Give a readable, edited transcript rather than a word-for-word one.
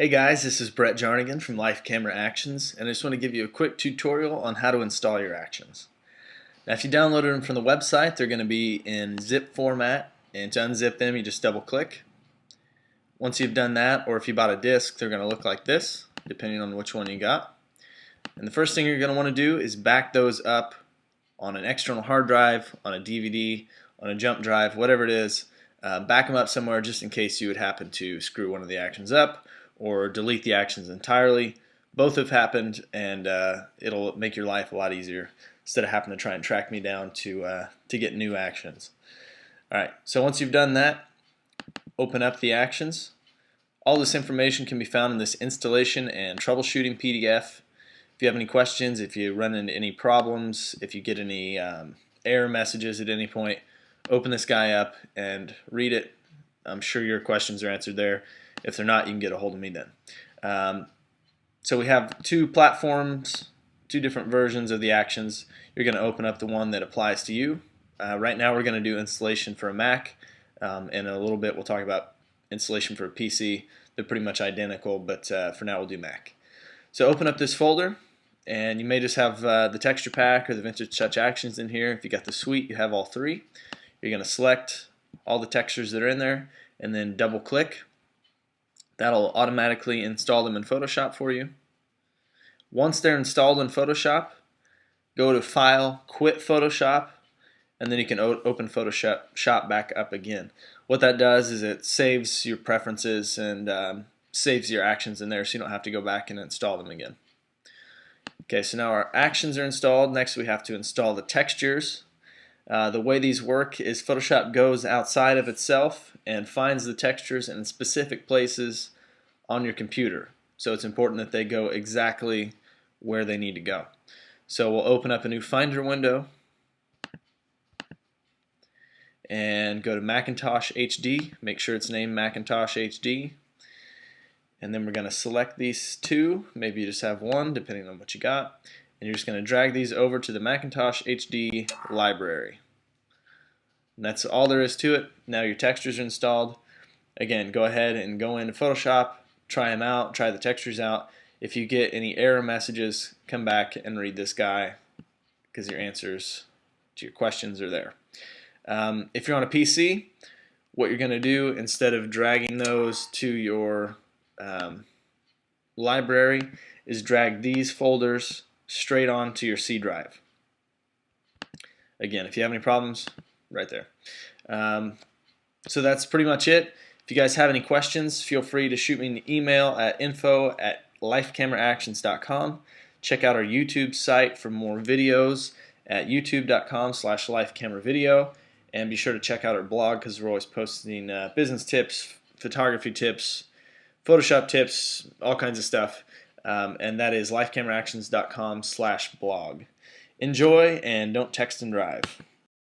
Hey guys, this is Brett Jarnigan from Life Camera Actions, and I just want to give you a quick tutorial on how to install your actions. Now if you downloaded them from the website, they're going to be in zip format, and to unzip them you just double click. Once you've done that, or if you bought a disc, they're going to look like this, depending on which one you got. And the first thing you're going to want to do is back those up on an external hard drive, on a DVD, on a jump drive, whatever it is. Back them up somewhere just in case you would happen to screw one of the actions up or delete the actions entirely. Both have happened, and it'll make your life a lot easier instead of having to try and track me down to get new actions. Alright, so once you've done that, open up the actions. All this information can be found in this installation and troubleshooting PDF. If you have any questions, if you run into any problems, if you get any error messages at any point, open this guy up and read it. I'm sure your questions are answered there. If they're not, you can get a hold of me then. So we have two platforms, two different versions of the actions. You're going to open up the one that applies to you. Right now we're going to do installation for a Mac, and in a little bit we'll talk about installation for a PC. They're pretty much identical, but for now we'll do Mac. So open up this folder, and you may just have the texture pack or the Vintage Touch actions in here. If you got the suite, you have all three. You're going to select all the textures that are in there and then double click. That'll automatically install them in Photoshop for you. Once they're installed in Photoshop, go to File, Quit Photoshop, and then you can open Photoshop back up again. What that does is it saves your preferences and saves your actions in there, so you don't have to go back and install them again. Okay, so now our actions are installed. Next we have to install the textures. The way these work is Photoshop goes outside of itself and finds the textures in specific places on your computer. So it's important that they go exactly where they need to go. So we'll open up a new Finder window and go to Macintosh HD. Make sure it's named Macintosh HD. And then we're going to select these two. Maybe you just have one, depending on what you got. And you're just going to drag these over to the Macintosh HD library. And that's all there is to it. Now your textures are installed. Again, go ahead and go into Photoshop, try them out, try the textures out. If you get any error messages, come back and read this guy, because your answers to your questions are there. If you're on a PC, what you're going to do, instead of dragging those to your library, is drag these folders straight onto your C drive. Again, if you have any problems, right there. So that's pretty much it. If you guys have any questions, feel free to shoot me an email at info@lifecameraactions.com. Check out our YouTube site for more videos at youtube.com/lifecameravideo, and be sure to check out our blog, because we're always posting business tips, photography tips, Photoshop tips, all kinds of stuff. And that is lifecameraactions.com/blog. Enjoy, and don't text and drive.